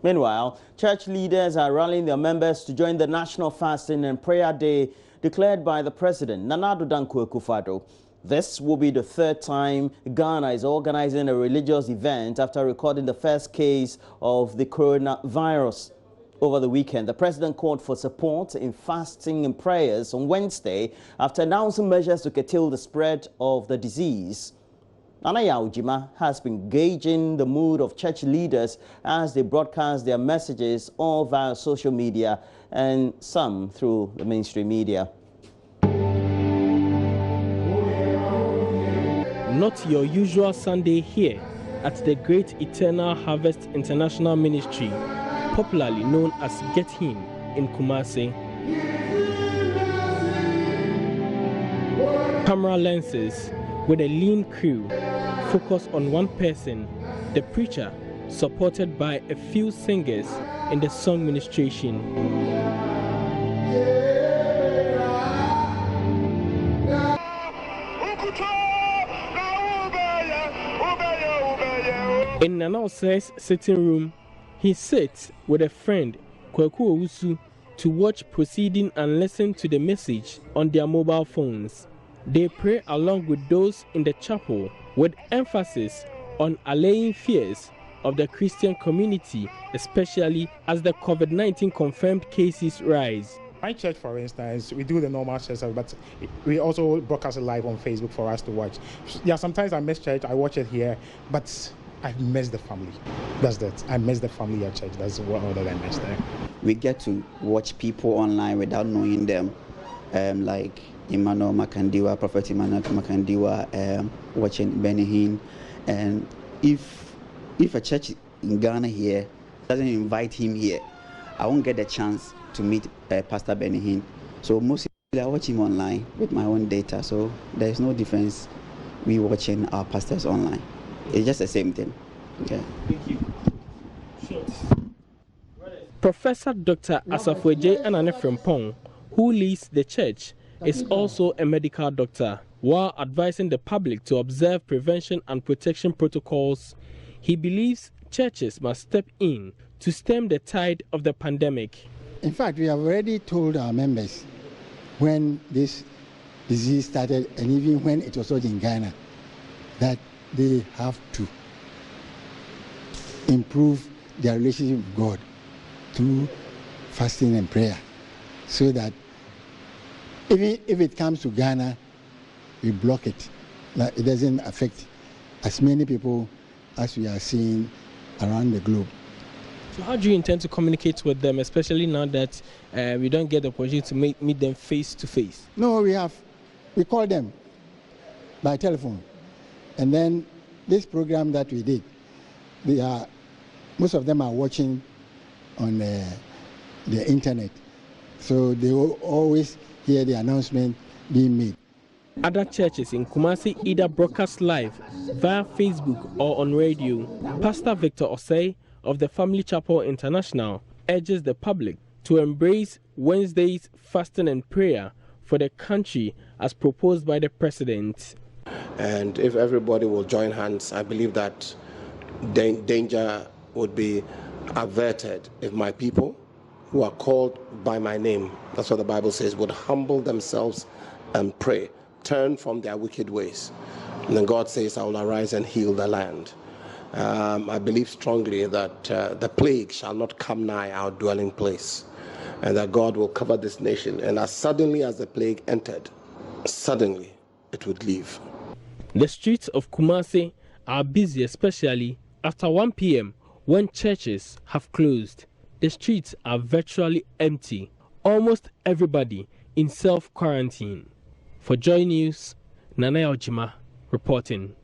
Meanwhile, church leaders are rallying their members to join the National Fasting and Prayer Day declared by the President, Nana Addo Dankwa Akufo-Addo. This will be the third time Ghana is organizing a religious event after recording the first case of the coronavirus. Over the weekend, the president called for support in fasting and prayers on Wednesday after announcing measures to curtail the spread of the disease. Nana Ujima has been gauging the mood of church leaders as they broadcast their messages all via social media and some through the mainstream media. Not your usual Sunday here at the Great Eternal Harvest International Ministry, popularly known as Get Him in Kumasi. Camera lenses with a lean crew focus on one person, the preacher, supported by a few singers in the song ministration. In Nanao's sitting room, he sits with a friend, Kwaku Owusu, to watch proceeding and listen to the message on their mobile phones. They pray along with those in the chapel with emphasis on allaying fears of the Christian community, especially as the COVID-19 confirmed cases rise. My church, for instance, we do the normal church, but we also broadcast it live on Facebook for us to watch. Yeah, sometimes I miss church, I watch it here, but I miss the family. That's that. I miss the family at church. That's what other than I miss there. We get to watch people online without knowing them, like Emmanuel Makandiwa, Prophet Emmanuel Makandiwa, watching Benny Hinn. And if a church in Ghana here doesn't invite him here, I won't get the chance to meet Pastor Benny Hinn. So mostly I watch him online with my own data. So there is no difference we watching our pastors online. It's just the same thing. Okay. Thank you. Sure. Professor Dr. Asafweje Anane Frimpong, who leads the church, is also a medical doctor. While advising the public to observe prevention and protection protocols, he believes churches must step in to stem the tide of the pandemic. In fact, we have already told our members when this disease started and even when it was not in Ghana that they have to improve their relationship with God through fasting and prayer, so that even if it comes to Ghana, we block it. Like it doesn't affect as many people as we are seeing around the globe. So how do you intend to communicate with them, especially now that we don't get the opportunity to meet them face to face? No, we call them by telephone. And then this program that we did, most of them are watching on the internet. So they will always hear the announcement being made. Other churches in Kumasi either broadcast live via Facebook or on radio. Pastor Victor Osei of the Family Chapel International urges the public to embrace Wednesday's fasting and prayer for the country as proposed by the president. And if everybody will join hands, I believe that danger would be averted if my people who are called by my name, that's what the Bible says, would humble themselves and pray, turn from their wicked ways. And then God says, I will arise and heal the land. I believe strongly that the plague shall not come nigh our dwelling place, and that God will cover this nation. And as suddenly as the plague entered, suddenly it would leave. The streets of Kumasi are busy, especially after 1 p.m. when churches have closed. The streets are virtually empty. Almost everybody in self-quarantine. For JoyNews, Nana Ujima reporting.